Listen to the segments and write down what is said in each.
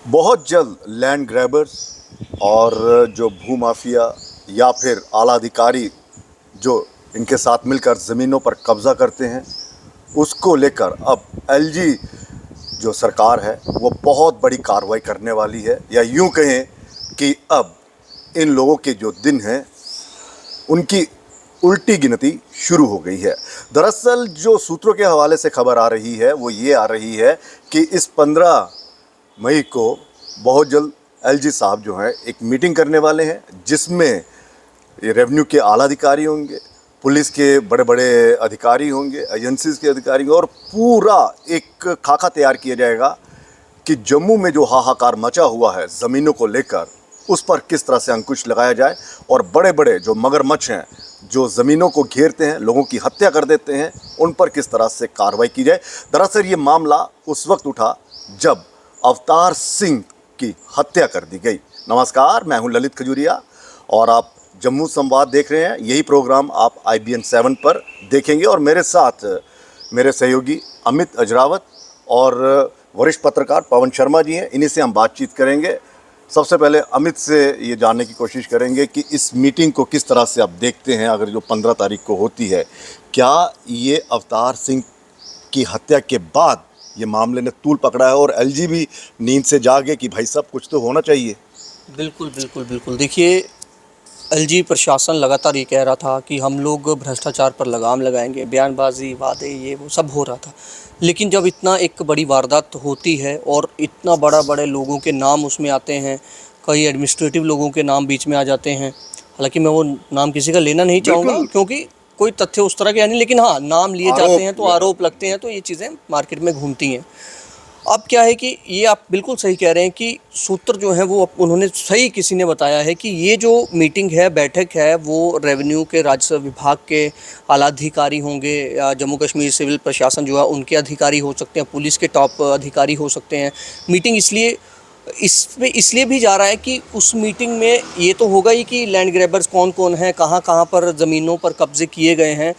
बहुत जल्द land grabbers और जो भूमाफिया या फिर आला अधिकारी जो इनके साथ मिलकर ज़मीनों पर कब्ज़ा करते हैं, उसको लेकर अब एलजी जो सरकार है वो बहुत बड़ी कार्रवाई करने वाली है, या यूं कहें कि अब इन लोगों के जो दिन हैं उनकी उल्टी गिनती शुरू हो गई है। दरअसल जो सूत्रों के हवाले से खबर आ रही है वो ये आ रही है कि इस 15 मई को बहुत जल्द एलजी साहब जो हैं एक मीटिंग करने वाले हैं, जिसमें ये रेवेन्यू के आला अधिकारी होंगे, पुलिस के बड़े बड़े अधिकारी होंगे, एजेंसीज के अधिकारी होंगे, और पूरा एक खाका तैयार किया जाएगा कि जम्मू में जो हाहाकार मचा हुआ है ज़मीनों को लेकर, उस पर किस तरह से अंकुश लगाया जाए, और बड़े बड़े जो मगरमच्छ हैं जो ज़मीनों को घेरते हैं, लोगों की हत्या कर देते हैं, उन पर किस तरह से कार्रवाई की जाए। दरअसल ये मामला उस वक्त उठा जब अवतार सिंह की हत्या कर दी गई। नमस्कार, मैं हूं ललित खजूरिया और आप जम्मू संवाद देख रहे हैं। यही प्रोग्राम आप IBN 7 पर देखेंगे और मेरे साथ मेरे सहयोगी अमित अजरावत और वरिष्ठ पत्रकार पवन शर्मा जी हैं। इन्हीं से हम बातचीत करेंगे। सबसे पहले अमित से ये जानने की कोशिश करेंगे कि इस मीटिंग को किस तरह से आप देखते हैं, अगर जो 15 तारीख को होती है, क्या ये अवतार सिंह की हत्या के बाद ये मामले ने तूल पकड़ा है और एलजी भी नींद से जागे कि भाई सब कुछ तो होना चाहिए? बिल्कुल बिल्कुल बिल्कुल। देखिए, एलजी प्रशासन लगातार ये कह रहा था कि हम लोग भ्रष्टाचार पर लगाम लगाएंगे, बयानबाजी, वादे, ये वो सब हो रहा था। लेकिन जब इतना एक बड़ी वारदात होती है और इतना बड़े लोगों के नाम उसमें आते हैं, कई एडमिनिस्ट्रेटिव लोगों के नाम बीच में आ जाते हैं। हालांकि मैं वो नाम किसी का लेना नहीं चाहूँगा क्योंकि कोई तथ्य उस तरह के नहीं, लेकिन हाँ, नाम लिए जाते हैं तो आरोप लगते हैं, तो ये चीज़ें मार्केट में घूमती हैं। अब क्या है कि ये आप बिल्कुल सही कह रहे हैं कि सूत्र जो हैं वो उन्होंने सही किसी ने बताया है कि ये जो मीटिंग है, बैठक है, वो रेवेन्यू के राजस्व विभाग के आला अधिकारी होंगे, या जम्मू कश्मीर सिविल प्रशासन जो है उनके अधिकारी हो सकते हैं, पुलिस के टॉप अधिकारी हो सकते हैं। मीटिंग इसलिए भी जा रहा है कि उस मीटिंग में ये तो होगा ही कि लैंड ग्रैबर्स कौन कौन हैं, कहाँ कहाँ पर ज़मीनों पर कब्जे किए गए हैं।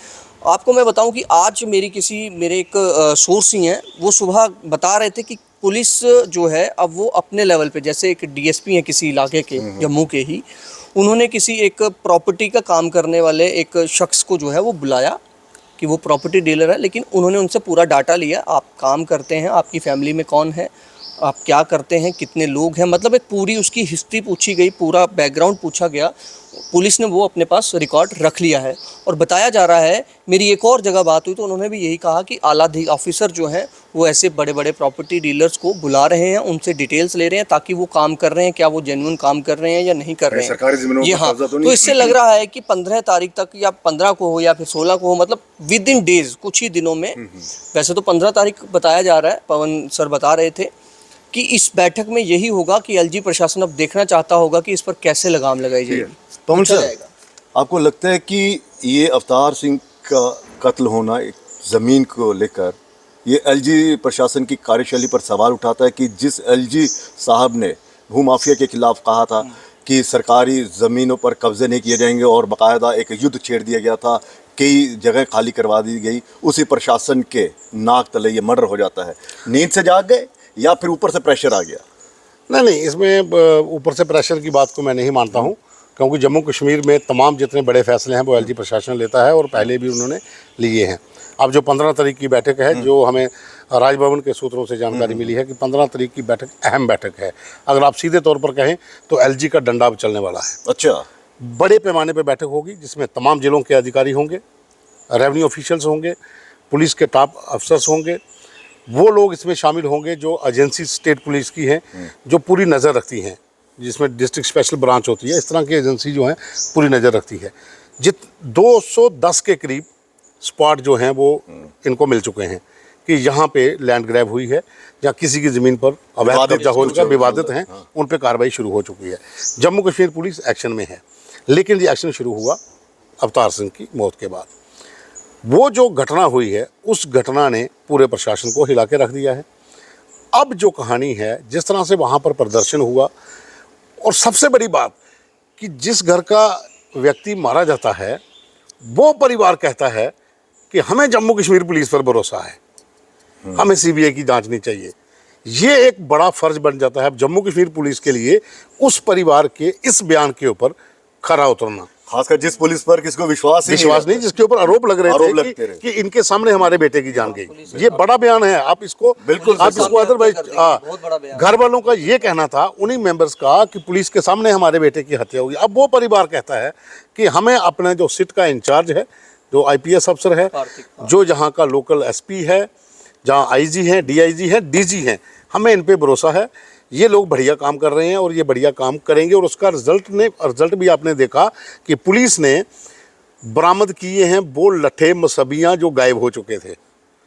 आपको मैं बताऊं कि आज मेरे एक सोर्स ही हैं, वो सुबह बता रहे थे कि पुलिस जो है अब वो अपने लेवल पे, जैसे एक डीएसपी हैं किसी इलाके के, जम्मू के ही, उन्होंने किसी एक प्रॉपर्टी का काम करने वाले एक शख्स को जो है वो बुलाया कि वो प्रॉपर्टी डीलर है, लेकिन उन्होंने उनसे पूरा डाटा लिया। आप काम करते हैं, आपकी फैमिली में कौन है, आप क्या करते हैं, कितने लोग हैं, मतलब एक पूरी उसकी हिस्ट्री पूछी गई, पूरा बैकग्राउंड पूछा गया। पुलिस ने वो अपने पास रिकॉर्ड रख लिया है। और बताया जा रहा है, मेरी एक और जगह बात हुई तो उन्होंने भी यही कहा कि आला ऑफिसर जो हैं वो ऐसे बड़े बड़े प्रॉपर्टी डीलर्स को बुला रहे हैं, उनसे डिटेल्स ले रहे हैं ताकि वो काम कर रहे हैं, क्या वो जेन्युइन काम कर रहे हैं या नहीं कर रहे हैं, सरकारी ज़मीनों ये। हाँ, तो इससे लग रहा है कि 15 तारीख तक या 15 को हो या फिर 16 को हो, मतलब विद इन डेज, कुछ ही दिनों में। वैसे तो 15 तारीख बताया जा रहा है, पवन सर बता रहे थे कि इस बैठक में यही होगा कि एलजी प्रशासन अब देखना चाहता होगा कि इस पर कैसे लगाम लगाई जाएगी। पवन सर, आपको लगता है कि ये अवतार सिंह का कत्ल होना एक ज़मीन को लेकर ये एलजी प्रशासन की कार्यशैली पर सवाल उठाता है कि जिस एलजी साहब ने भूमाफिया के खिलाफ कहा था कि सरकारी ज़मीनों पर कब्जे नहीं किए जाएंगे और बाकायदा एक युद्ध छेड़ दिया गया था, कई जगह खाली करवा दी गई, उसी प्रशासन के नाक तले ये मर्डर हो जाता है। नींद से जाग गए या फिर ऊपर से प्रेशर आ गया? नहीं, इसमें ऊपर से प्रेशर की बात को मैं नहीं मानता हूँ, क्योंकि जम्मू कश्मीर में तमाम जितने बड़े फैसले हैं वो एलजी प्रशासन लेता है और पहले भी उन्होंने लिए हैं। अब जो 15 तारीख की बैठक है, जो हमें राजभवन के सूत्रों से जानकारी मिली है कि 15 तारीख की बैठक अहम बैठक है। अगर आप सीधे तौर पर कहें तो एलजी का डंडा चलने वाला है। अच्छा, बड़े पैमाने पर बैठक होगी जिसमें तमाम जिलों के अधिकारी होंगे, रेवेन्यू ऑफिशियल्स होंगे, पुलिस के टॉप अफसर्स होंगे। वो लोग इसमें शामिल होंगे जो एजेंसी स्टेट पुलिस की हैं, जो पूरी नज़र रखती हैं, जिसमें डिस्ट्रिक्ट स्पेशल ब्रांच होती है, इस तरह की एजेंसी जो हैं पूरी नज़र रखती है। 210 के करीब स्पॉट जो हैं वो इनको मिल चुके हैं कि यहाँ पे लैंड ग्रैब हुई है, या किसी की ज़मीन पर अवैध कब्जा हो चुका, विवादित हैं, उन पर कार्रवाई शुरू हो चुकी है। जम्मू कश्मीर पुलिस एक्शन में है, लेकिन ये एक्शन शुरू हुआ अवतार सिंह की मौत के बाद। वो जो घटना हुई है, उस घटना ने पूरे प्रशासन को हिला के रख दिया है। अब जो कहानी है, जिस तरह से वहाँ पर प्रदर्शन हुआ, और सबसे बड़ी बात कि जिस घर का व्यक्ति मारा जाता है वो परिवार कहता है कि हमें जम्मू कश्मीर पुलिस पर भरोसा है, हमें सीबीआई की जांच नहीं चाहिए। ये एक बड़ा फर्ज बन जाता है अब जम्मू कश्मीर पुलिस के लिए उस परिवार के इस बयान के ऊपर खरा उतरना। खासकर जिस पुलिस पर किसको विश्वास नहीं, जिसके ऊपर आरोप लग रहे थे कि इनके सामने हमारे बेटे की जान गई। ये बड़ा बयान है, आप इसको बिल्कुल अदरवाइज घर वालों का ये कहना था, उन्हीं मेंबर्स का, कि पुलिस के सामने हमारे बेटे की हत्या हुई। अब वो परिवार कहता है कि हमें अपने जो सिट का इंचार्ज है, जो IPS अफसर है, जो यहाँ का लोकल SP है, जहाँ IG है, DIG है, DG है, हमें इन पे भरोसा है, ये लोग बढ़िया काम कर रहे हैं और ये बढ़िया काम करेंगे। और उसका रिजल्ट भी आपने देखा कि पुलिस ने बरामद किए हैं वो लट्ठे मसबियाँ जो गायब हो चुके थे।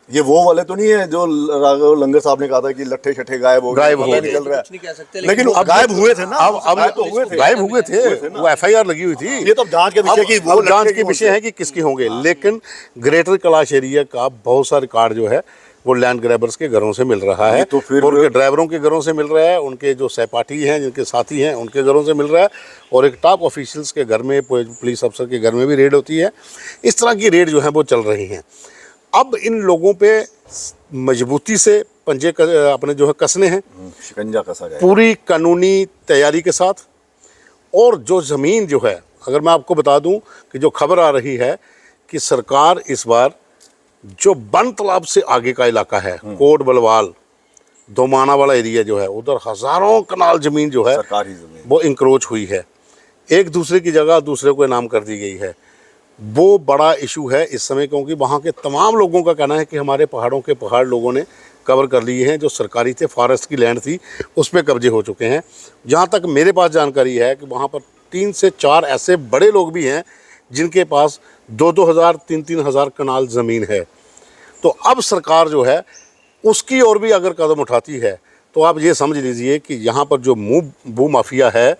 ये वो वाले तो नहीं है जो राघव लंगर साहब ने कहा था कि लट्ठे छठे गायब हो गए, निकल रहा है, लेकिन वो गायब हुए थे ना। अब गायब हुए थे, वो FIR लगी हुई थी। ये तो जांच के विषय की, वो जांच के विषय है कि किसके होंगे। लेकिन ग्रेटर कैलाश एरिया का बहुत सा रिकॉर्ड जो है वो लैंड ग्रैबर्स के घरों से मिल रहा है, तो फिर उनके ड्राइवरों के घरों से मिल रहा है, उनके जो सहपाठी हैं, जिनके साथी हैं, उनके घरों से मिल रहा है, और एक टॉप ऑफिशियल्स के घर में, पुलिस अफसर के घर में भी रेड होती है। इस तरह की रेड जो है वो चल रही हैं। अब इन लोगों पे मजबूती से पंजे अपने जो है कसने हैं, शिकंजा कसा जाए पूरी कानूनी तैयारी के साथ। और जो ज़मीन जो है, अगर मैं आपको बता दूं कि जो खबर आ रही है कि सरकार इस बार जो बन तालाब से आगे का इलाका है, कोट बलवाल, दोमाना वाला एरिया जो है, उधर हज़ारों कनाल ज़मीन जो है सरकारी ज़मीन वो इंक्रोच हुई है, एक दूसरे की जगह दूसरे को इनाम कर दी गई है। वो बड़ा इशू है इस समय, क्योंकि वहाँ के तमाम लोगों का कहना है कि हमारे पहाड़ों के पहाड़ लोगों ने कवर कर लिए हैं, जो सरकारी थे, फॉरेस्ट की लैंड थी, उस पर कब्जे हो चुके हैं। जहाँ तक मेरे पास जानकारी है कि वहाँ पर 3 से 4 ऐसे बड़े लोग भी हैं जिनके पास 2-2 हज़ार 3-3 हज़ार कनाल ज़मीन है। तो अब सरकार जो है उसकी ओर भी अगर कदम उठाती है तो आप ये समझ लीजिए कि यहाँ पर जो भू माफिया है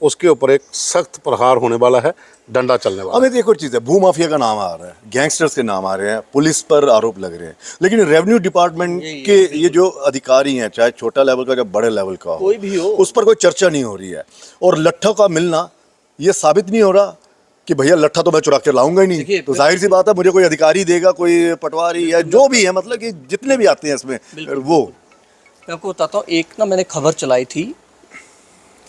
उसके ऊपर एक सख्त प्रहार होने वाला है, डंडा चलने वाला है। अब एक और चीज़ है, भू माफिया का नाम आ रहा है, गैंगस्टर्स के नाम आ रहे हैं, पुलिस पर आरोप लग रहे हैं, लेकिन रेवेन्यू डिपार्टमेंट के ये जो अधिकारी हैं, चाहे छोटा लेवल का या बड़े लेवल का हो, कोई भी हो, उस पर कोई चर्चा नहीं हो रही है। और लट्ठों का मिलना ये साबित नहीं हो रहा कि भैया लट्ठा तो मैं चुरा के लाऊंगा ही नहीं। तो जाहिर सी बात है मुझे कोई अधिकारी देगा, कोई पटवारी या जो भी है, मतलब कि जितने भी आते हैं इसमें, वो मैं आपको बताता हूँ। एक ना मैंने खबर चलाई थी,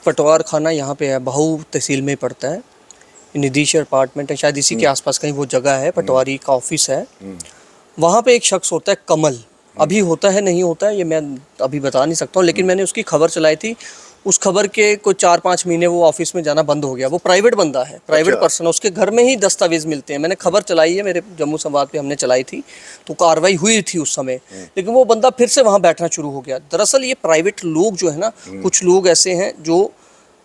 पटवार खाना यहाँ पे है, बहू तहसील में पड़ता है, निधीशर अपार्टमेंट है, शायद इसी के आसपास कहीं वो जगह है, पटवारी का ऑफिस है। वहाँ पे एक शख्स होता है कमल, अभी होता है नहीं होता है ये मैं अभी बता नहीं सकता हूँ, लेकिन मैंने उसकी खबर चलाई थी। उस खबर के कुछ 4-5 महीने वो ऑफिस में जाना बंद हो गया। वो प्राइवेट बंदा है, प्राइवेट पर्सन है, उसके घर में ही दस्तावेज मिलते हैं। मैंने खबर चलाई है, मेरे जम्मू संवाद पे हमने चलाई थी, तो कार्रवाई हुई थी उस समय, लेकिन वो बंदा फिर से वहाँ बैठना शुरू हो गया। दरअसल ये प्राइवेट लोग जो है ना, कुछ लोग ऐसे हैं जो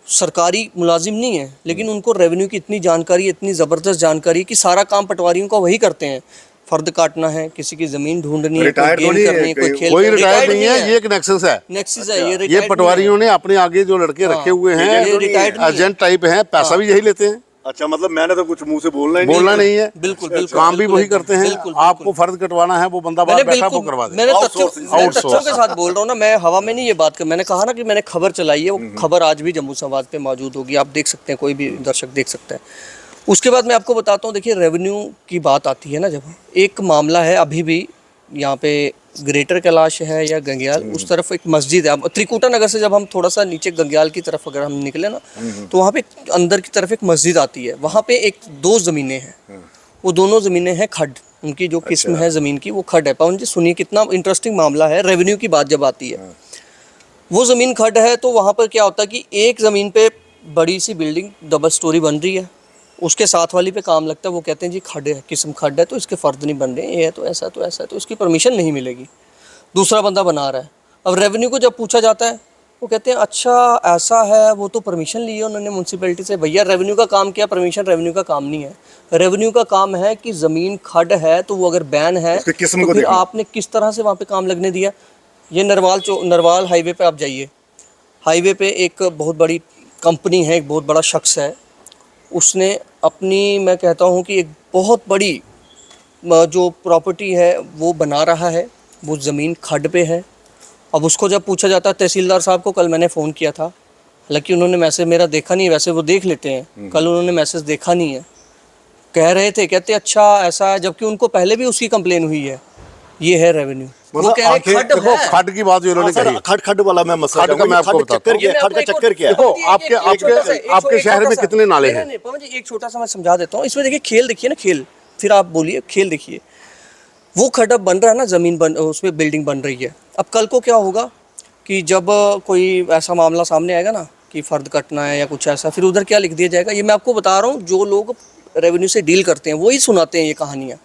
सरकारी मुलाजिम नहीं है, लेकिन उनको रेवेन्यू की इतनी जानकारी, इतनी ज़बरदस्त जानकारी कि सारा काम पटवारियों का वही करते हैं। फर्द काटना है, किसी की जमीन ढूंढनी है, कोई गेम करनी है, कोई खेल, कोई रिटायर्ड नहीं है, ये एक नेक्सस है। नेक्सस है ये पटवारियों ने अपने आगे जो लड़के रखे हुए हैं, एजेंट टाइप हैं, पैसा भी यही लेते हैं। अच्छा, मतलब मैंने तो कुछ मुंह से बोलना नहीं है। बिल्कुल बिल्कुल, काम भी वही करते हैं। आपको फर्ज कटवाना है, वो बंदा बाहर बैठा वो करवा दे। मैंने तथ्यों के साथ बोल रहा हूँ ना, मैं हवा में नहीं ये बात कर। मैंने कहा ना कि मैंने खबर चलाई है, वो खबर आज भी जम्मू संवाद पे मौजूद होगी, आप देख सकते हैं, कोई भी दर्शक देख सकता है। उसके बाद मैं आपको बताता हूँ, देखिए रेवेन्यू की बात आती है ना, जब एक मामला है अभी भी यहाँ पे ग्रेटर कैलाश है या गंगयाल, उस तरफ एक मस्जिद है। त्रिकुटा नगर से जब हम थोड़ा सा नीचे गंगयाल की तरफ अगर हम निकले ना, तो वहाँ पे अंदर की तरफ एक मस्जिद आती है। वहाँ पे 2 ज़मीनें हैं, वो दोनों ज़मीनें हैं खड्ड, उनकी जो किस्म है ज़मीन की वो खड्ड है। पवन जी सुनिए, कितना इंटरेस्टिंग मामला है। रेवेन्यू की बात जब आती है, वो ज़मीन खड्ड है, तो वहाँ पर क्या होता है कि एक ज़मीन पे बड़ी सी बिल्डिंग डबल स्टोरी बन रही है, उसके साथ वाली पे काम लगता है। वो कहते हैं जी खड्ड है, किस्म खड्ड है, तो इसके फ़र्द नहीं बन रहे, ये है तो ऐसा, तो ऐसा है, तो इसकी परमिशन नहीं मिलेगी। दूसरा बंदा बना रहा है। अब रेवेन्यू को जब पूछा जाता है, वो कहते हैं अच्छा ऐसा है, वो तो परमिशन ली है उन्होंने म्यूनसिपैलिटी से। भैया रेवेन्यू का काम क्या, परमिशन रेवेन्यू का काम नहीं है। रेवेन्यू का काम है कि ज़मीन खड्ड है तो वो अगर बैन है तो फिर आपने किस तरह से वहाँ पे काम लगने दिया। ये नरवाल हाईवे पे आप जाइए, हाईवे पे एक बहुत बड़ी कंपनी है, एक बहुत बड़ा शख्स है, उसने अपनी, मैं कहता हूँ कि एक बहुत बड़ी जो प्रॉपर्टी है वो बना रहा है, वो ज़मीन खड्ड पे है। अब उसको जब पूछा जाता है, तहसीलदार साहब को कल मैंने फ़ोन किया था, हालांकि उन्होंने मैसेज मेरा देखा नहीं, वैसे वो देख लेते हैं, कल उन्होंने मैसेज देखा नहीं है। कह रहे थे, कहते अच्छा ऐसा है, जबकि उनको पहले भी उसकी कंप्लेन हुई है। ये है रेवेन्यू। वो मतलब कह रहे आंखें- खड्ड देखो है। खड की बात जो इन्होंने सर कही, खड वाला मैं मसला खड्ड का मैं आपको बताता चक्कर हूँ। क्या है, खड का चक्कर क्या है? देखो, आपके शहर में कितने नाले हैं? पवन जी एक छोटा सा मैं समझा देता हूँ। इसमें देखिए खेल देखिए ना, खेल, फिर आप बोलिए खेल देखिए। वो खड्डा बन रहा है ना, ज़मीन बन, उसमें बिल्डिंग बन रही है। अब कल को क्या होगा कि जब कोई ऐसा मामला सामने आएगा ना कि फ़र्द कटना है या कुछ ऐसा, फिर उधर क्या लिख दिया जाएगा, ये मैं आपको बता रहा हूँ। जो लोग रेवेन्यू से डील करते हैं वही सुनाते हैं ये कहानियाँ।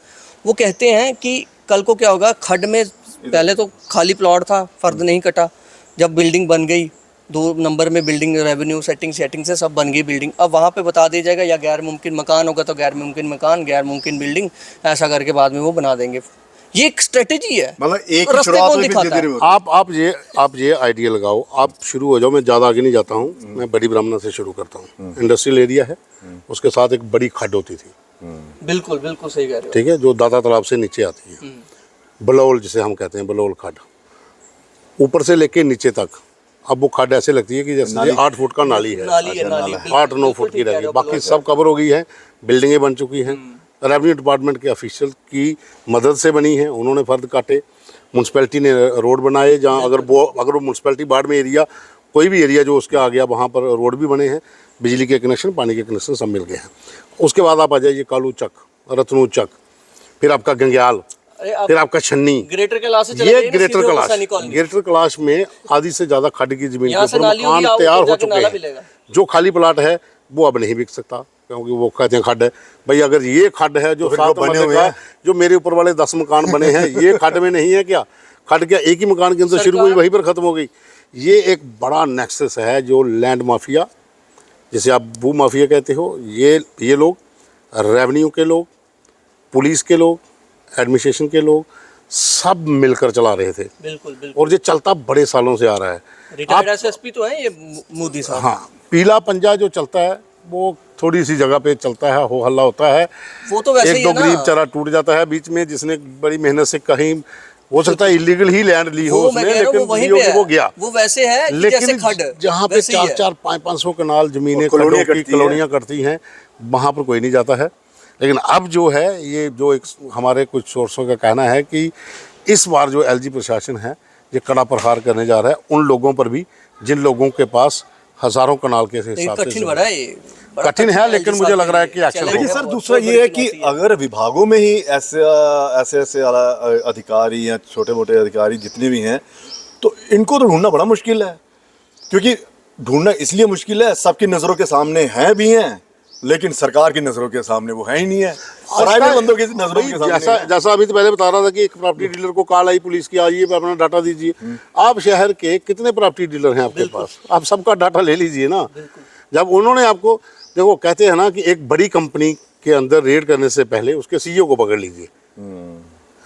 वो कहते हैं कि कल को क्या होगा, खड्ड में पहले तो खाली प्लॉट था, फ़र्द नहीं कटा, जब बिल्डिंग बन गई 2 नंबर में बिल्डिंग, रेवेन्यू सेटिंग से सब बन गई बिल्डिंग, अब वहाँ पे बता दिया जाएगा या गैर मुमकिन मकान होगा तो गैर मुमकिन मकान, गैर मुमकिन बिल्डिंग, ऐसा करके बाद में वो बना देंगे। ये एक स्ट्रेटेजी है। मतलब एक ही रास्ते शुरुआत कौन में दिखाता है? आप ये आइडिया लगाओ, आप शुरू हो जाओ। मैं ज़्यादा आगे नहीं जाता हूँ, मैं बड़ी ब्राह्मणा से शुरू करता हूँ। इंडस्ट्रियल एरिया है, उसके साथ एक बड़ी खड्ड होती थी, बिल्कुल बिल्कुल सही कह रहे हो। ठीक है, जो दाता तालाब से नीचे आती है, बलौल जिसे हम कहते हैं, बलौल खड्ड, ऊपर से लेके नीचे तक। अब वो खड्ड ऐसे लगती है कि जैसे 8 फुट का नाली है, नाली है, नाली, बिल्कुल, 8-9 बिल्कुल फुट की ठीक कह रह रहे गई, हो, बाकी बिल्कुल। सब कवर हो गई है, बिल्डिंगें बन चुकी हैं। रेवेन्यू डिपार्टमेंट के ऑफिशियल की मदद से बनी है, उन्होंने फर्द काटे, म्यूनसिपैलिटी ने रोड बनाए, जहाँ अगर वो म्यूनसिपैलिटी बाढ़ में एरिया, कोई भी एरिया जो उसके आ गया, वहाँ पर रोड भी बने हैं, बिजली के कनेक्शन, पानी के कनेक्शन सब मिल गए हैं। उसके बाद आप आ जाइए कालू चक, रत्नू चक, फिर आपका गंग्याल, अरे आप फिर आपका छन्नी, ग्रेटर कैलाश से चले ये जाइए ना, ग्रेटर सीधे कैलाश, सैनिक कॉलोनी। ग्रेटर कैलाश में आधी से ज्यादा खड्ड की जमीन के यहाँ से ऊपर नाली मकान होगी, आप तैयार ऊपर हो जाके चुके नाला हैं। मिलेगा। जो खाली प्लाट है वो अब नहीं बिक सकता, क्योंकि वो कहते हैं खड्ड है। भाई अगर ये खड्ड है जो तो फिर 7 वो बने मरले हुए का, हैं। जो मेरे ऊपर वाले 10 मकान बने हैं, ये खड्ड में नहीं है क्या? खड्ड क्या एक ही मकान के अंदर शुरू हुई, वहीं पर खत्म हो गई। ये एक बड़ा नेक्सस है जो लैंड माफिया, जिसे आप भू माफिया कहते हो, ये लोग, रेवेन्यू के लोग, पुलिस के लोग, एडमिनिस्ट्रेशन के लोग, सब मिलकर चला रहे थे। बिल्कुल बिल्कुल। और ये चलता बड़े सालों से आ रहा है। रिटायर्ड एसएसपी तो है ये मोदी साहब। हाँ, पीला पंजा जो चलता है वो थोड़ी सी जगह पे चलता है, हो हल्ला होता है, वो तो वैसे एक ही दो है ना। गरीब चारा टूट जाता है बीच में, जिसने बड़ी मेहनत से कहीं, हो सकता है इलीगल ही लैंड ली हो वो मैं उसने, कह रहा हूँ, लेकिन वो वहीं ली पे होगी, है। वो गया। वो वैसे है कि जैसे लेकिन खड्ड, जहाँ पे वैसे ही है। 4-4, 500 कनाल जमीनें, और कॉलोनियाँ खड्डों की कटती हैं। कॉलोनियाँ करती हैं, वहाँ पर कोई नहीं जाता है। लेकिन अब जो है, ये जो एक हमारे कुछ सोर्सों का कहना है कि इस बार जो एलजी प्रशासन है ये कड़ा प्रहार करने जा रहा है उन लोगों पर भी जिन लोगों के पास हज़ारों कनाल के लेकिन हिसाब कठिन से बड़ा है ये, बड़ा कठिन है, LG लेकिन साहब मुझे के लग रहा है लिए। कि एक्शन चैलेंज लेकिन है सर बहुत, दूसरा बहुत ये बड़ी है कि चुनौती है। अगर विभागों में ही ऐसे आला अधिकारी या छोटे मोटे अधिकारी जितने भी हैं, तो इनको तो ढूंढना बड़ा मुश्किल है। क्योंकि ढूंढना इसलिए मुश्किल है, सबकी नज़रों के सामने हैं भी हैं, लेकिन सरकार की नज़रों के सामने वो है ही नहीं है, प्राइवेट बंदों की नज़रों के सामने है। जैसा अभी तो पहले बता रहा था कि एक प्रॉपर्टी डीलर को कॉल आई पुलिस की, आइए अपना डाटा दीजिए। आप शहर के कितने प्रॉपर्टी डीलर हैं आपके पास, आप सबका डाटा ले लीजिए ना। जब उन्होंने आपको, देखो कहते हैं ना कि एक बड़ी कंपनी के अंदर रेड करने से पहले उसके सीईओ को पकड़ लीजिए,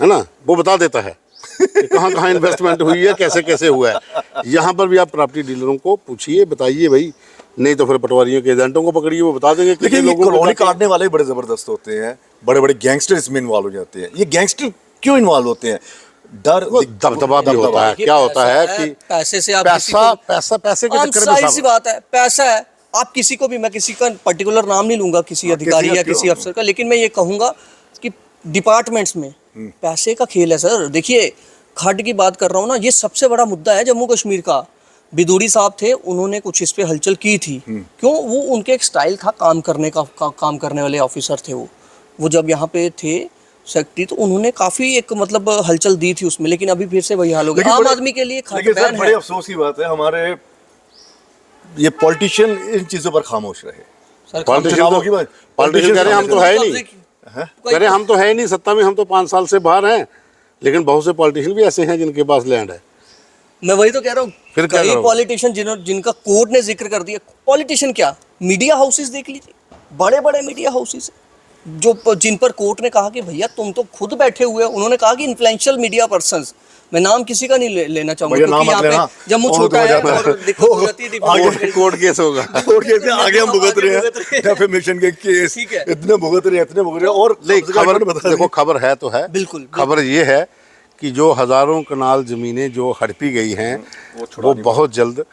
है ना, वो बता देता है कि कहाँ कहाँ इन्वेस्टमेंट हुई है, कैसे कैसे हुआ है। यहाँ पर भी आप प्रॉपर्टी डीलरों को पूछिए, बताइए भाई, नहीं तो फिर पटवारियों के एजेंटों को पकड़िए, वो बता देंगे कितने लेकिन ये लोगों को कॉलोनी जाके- काटने वाले बड़े जबरदस्त होते हैं, बड़े बड़े गैंगस्टर इसमें इन्वॉल्व हो जाते हैं। ये गैंगस्टर क्यों इन्वॉल्व होते हैं? डर, वो दबदबा भी होता है। देखिए, क्या होता है पैसा कि पैसे से आप किसी पैसा को, पैसे के आम चक्कर में सारी सी सब बात है, पैसा है। आप किसी को भी, मैं किसी का पर्टिकुलर नाम नहीं लूंगा, किसी अधिकारी या किसी अफसर का, लेकिन मैं ये कहूंगा कि डिपार्टमेंट्स में पैसे का खेल है सर। देखिए खड्ड की बात कर रहा हूँ ना, ये सबसे बड़ा मुद्दा है जम्मू कश्मीर का। बिदूरी साहब थे, उन्होंने कुछ इस पे हलचल की थी। क्यों? वो उनके एक स्टाइल था काम करने का, काम करने वाले ऑफिसर थे वो जब यहाँ पे थे सेक्रेटरी, तो उन्होंने काफी एक मतलब हलचल दी थी उसमें, लेकिन अभी फिर से वही हाल हो गया। आम आदमी के लिए खड्ड लेकिन सर बैन बड़े है। अफसोस की बात है, हमारे ये पॉलिटिशियन इन चीजों पर खामोश रहे। सर, चुनावों की बात, पॉलिटिशियन कह रहे हैं हम तो है ही नहीं, हैं? कह रहे हैं हम तो है ही नहीं सत्ता में, हम तो 5 साल से बाहर हैं। लेकिन बहुत से पॉलिटिशियन भी ऐसे हैं जिनके पास लैंड है। मैं वही तो कह रहा हूँ, फिर क्या कई करोगे? पॉलिटिशियन जिनका कोर्ट ने जिक्र कर दिया। पॉलिटिशियन क्या, मीडिया हाउसेस देख लीजिए, बड़े बड़े मीडिया हाउसेस जो जिन पर कोर्ट ने कहा कि भैया तुम तो खुद बैठे हुए हो। उन्होंने कहा कि इन्फ्लुएंशियल मीडिया पर्सन्स, मैं नाम किसी का नहीं लेना चाहूंगा भैया क्योंकि नाम मत यहाँ लेना, पे जम्मू और छोटा तो है हो जाता और दिक्कत हो जाती है आगे कोर्ट केस होगा। कोर्ट केस में आगे हम भुगत रहे हैं, डेफेमेशन के केस ठीक है। इतने भुगत रहे हैं और नहीं, खबर बता देखो, खबर है तो है। बिल्कुल, खबर ये है कि जो हज़ारों कनाल ज़मीनें जो हड़पी गई हैं वो बहुत जल्द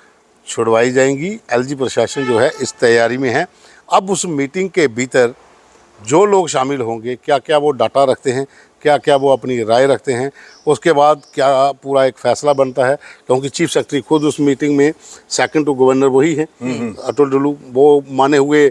छुड़वाई जाएंगी। एलजी प्रशासन जो है इस तैयारी में है। अब उस मीटिंग के भीतर जो लोग शामिल होंगे, क्या क्या वो डाटा रखते हैं, क्या क्या वो अपनी राय रखते हैं, उसके बाद क्या पूरा एक फैसला बनता है। क्योंकि चीफ सेक्रेटरी खुद उस मीटिंग में सेकंड टू गवर्नर वही हैं, अतुल डुल्लू, वो माने हुए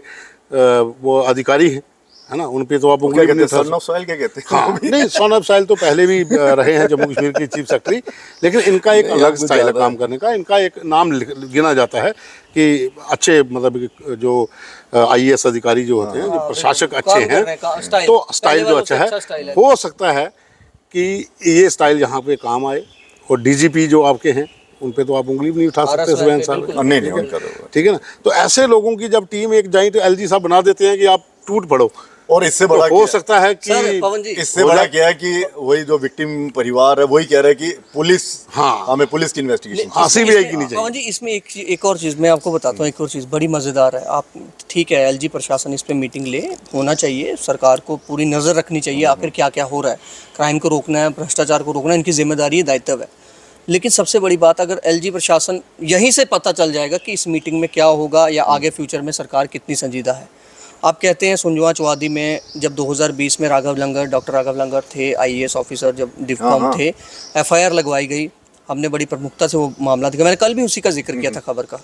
वो अधिकारी हैं, है ना। उन पे तो आप उंगली भी नहीं उठा सन ऑफ सॉइल क्या कहते हैं? हाँ, नहीं, सन ऑफ साइल तो पहले भी रहे हैं जम्मू कश्मीर के चीफ सेक्रेटरी, लेकिन इनका एक अलग स्टाइल है काम करने का। इनका एक नाम गिना जाता है कि अच्छे, मतलब जो IAS अधिकारी जो होते हैं, जो प्रशासक अच्छे हैं, तो स्टाइल जो अच्छा है, हो सकता है कि ये स्टाइल यहाँ पे काम आए। और DGP जो आपके हैं, उन पे तो आप उंगली भी नहीं उठा सकते सुबह साहब, नहीं उनका तो ठीक है ना। तो ऐसे लोगों की जब टीम एक जॉइंट LG साहब बना देते हैं कि आप टूट पड़ो, और इससे बड़ा तो हो सकता है कि इससे बड़ा क्या है कि वही जो विक्टिम परिवार है वही कह रहा है कि पुलिस, हाँ, हमें पुलिस की इन्वेस्टिगेशन CBI की नहीं चाहिए। पवन जी, इसमें एक और चीज़ मैं आपको बताता हूँ, एक और चीज़ बड़ी मज़ेदार है। आप ठीक है, LG प्रशासन इस पे मीटिंग ले, होना चाहिए, सरकार को पूरी नज़र रखनी चाहिए आखिर क्या क्या हो रहा है, क्राइम को रोकना है, भ्रष्टाचार को रोकना है, इनकी जिम्मेदारी है, दायित्व है। लेकिन सबसे बड़ी बात, अगर LG प्रशासन यहीं से पता चल जाएगा कि इस मीटिंग में क्या होगा या आगे फ्यूचर में सरकार कितनी संजीदा है। आप कहते हैं सुंजवा चौवादी में जब 2020 में डॉक्टर राघव लंगर थे IAS ऑफिसर, जब डिफकॉम थे, FIR लगवाई गई, हमने बड़ी प्रमुखता से वो मामला देखा, मैंने कल भी उसी का जिक्र किया था खबर का।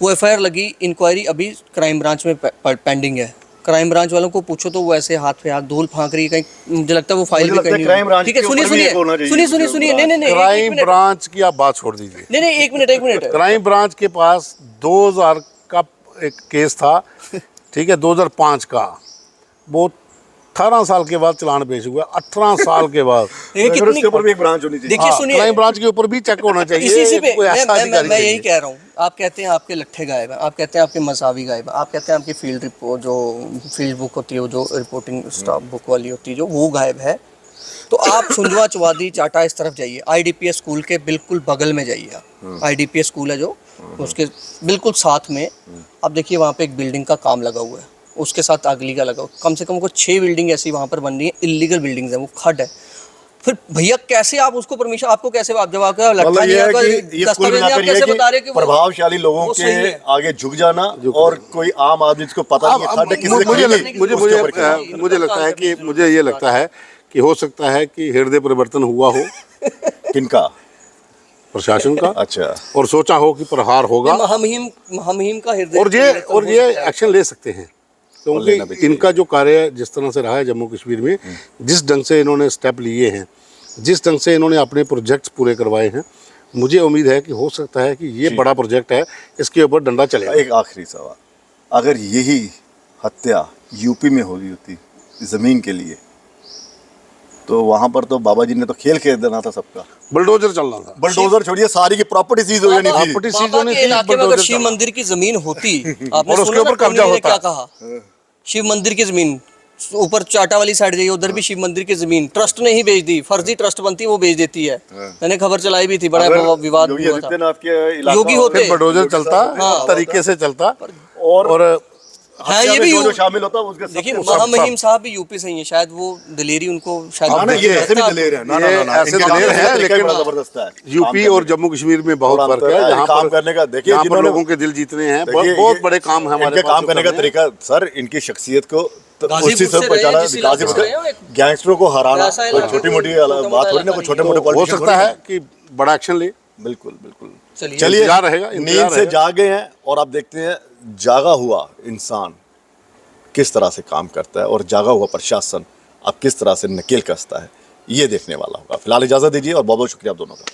वो FIR लगी, इंक्वायरी अभी क्राइम ब्रांच में पेंडिंग है। क्राइम ब्रांच वालों को पूछो तो वो ऐसे हाथ पे हाथ धूल फांक रही है, कहीं मुझे लगता है वो फाइल भी कहीं नहीं। ठीक है, सुनिए, नहीं, क्राइम ब्रांच की आप बात छोड़ दीजिए, नहीं, एक मिनट। क्राइम ब्रांच के पास 2000 का एक केस था, ठीक है, 2005 का, वो 18 साल के बाद चालान पेश हुआ, 18 साल के बाद। उसके ऊपर भी एक ब्रांच होनी चाहिए। देखिए, सुनिए, क्राइम ब्रांच के ऊपर भी चेक होना चाहिए। इसी पे कोई ऐसा अधिकारी मैं यही कह रहा हूँ। आप कहते हैं आपके लट्ठे गायब हैं, आप कहते हैं आपके मसावी गायब हैं, आप कहते हैं आपकी फील्ड रिपोर्ट, जो फील्ड बुक होती है, जो रिपोर्टिंग स्टाफ बुक वाली होती है, जो वो गायब है। तो आप सुंजवा चौवादी चाटा इस तरफ जाइए, IDPS स्कूल के बिल्कुल बगल में जाइए आप। IDPS स्कूल है जो, उसके बिल्कुल साथ में आप देखिए, वहाँ पे एक बिल्डिंग का काम लगा हुआ है, उसके साथ अगली का लगा हुआ, कम से कम को 6 बिल्डिंग ऐसी वहाँ पर बन रही है, इलीगल बिल्डिंग्स हैं, वो खड है। फिर भैया कैसे आप उसको परमिशन, आपको कैसे, आप जब आपका लट्ठा नहीं है, दस्तावेज नहीं, आप कैसे बता रहे कि प्रभावशाली लोगों के आगे झुक जाना, और कोई आम आदमी जिसको पता नहीं है, मुझे ये लगता है कि हो सकता है कि हृदय परिवर्तन हुआ हो किनका, प्रशासन का, अच्छा, और सोचा हो कि प्रहार होगा, महामहिम का हृदय, और ये एक्शन ले सकते हैं। क्योंकि इनका जो कार्य जिस तरह से रहा है जम्मू कश्मीर में, जिस ढंग से इन्होंने स्टेप लिए हैं, जिस ढंग से इन्होंने अपने प्रोजेक्ट्स पूरे करवाए हैं, मुझे उम्मीद है कि हो सकता है कि ये बड़ा प्रोजेक्ट है, इसके ऊपर डंडा चलेगा। एक आखिरी सवाल, अगर यही हत्या यूपी में हो रही होती ज़मीन के लिए, तो वहाँ पर तो बाबा जी ने तो खेल खेल देना था सबका, बुलडोजर चलना था। बुलडोजर छोड़िए, सारी की प्रॉपर्टी सीज हो जानी थी। प्रॉपर्टी सीज होनी थी, अगर शिव मंदिर की जमीन होती, आपने और उसके ऊपर कब्जा होता, क्या कहा, शिव मंदिर की जमीन ऊपर चाटा वाली साइड जाइए, उधर भी शिव मंदिर की जमीन ट्रस्ट ने ही बेच दी, फर्जी ट्रस्ट बनती है वो बेच देती है। मैंने खबर चलाई भी थी, बड़ा विवाद हुआ था। योगी होते बुलडोजर चलता तरीके से चलता, और हाँ, ये भी जो शामिल होता उसके देखिए, महामहिम साहब भी यूपी से ही है, शायद वो दलेरी उनको शायद ये ऐसे भी दलेर है, ना ऐसे दलेर है, लेकिन जबरदस्त है। यूपी और जम्मू कश्मीर में बहुत फर्क है। यहाँ काम करने का देखिए, यहाँ पर लोगों के दिल जीतने हैं, बहुत बड़े काम है हमारे काम करने का तरीका। सर, इनकी शख्सियत को उसी से पहचाना, गैंगस्टरों को हराना कोई छोटी मोटी बात थोड़ी ना, कोई छोटे मोटे हो सकता है कि बड़ा एक्शन ले। बिल्कुल बिल्कुल। चलिए, नींद से जागे हैं और आप देखते हैं जागा हुआ इंसान किस तरह से काम करता है, और जागा हुआ प्रशासन अब किस तरह से नकेल कसता है, ये देखने वाला होगा। फिलहाल इजाज़त दीजिए, और बहुत बहुत शुक्रिया आप दोनों का।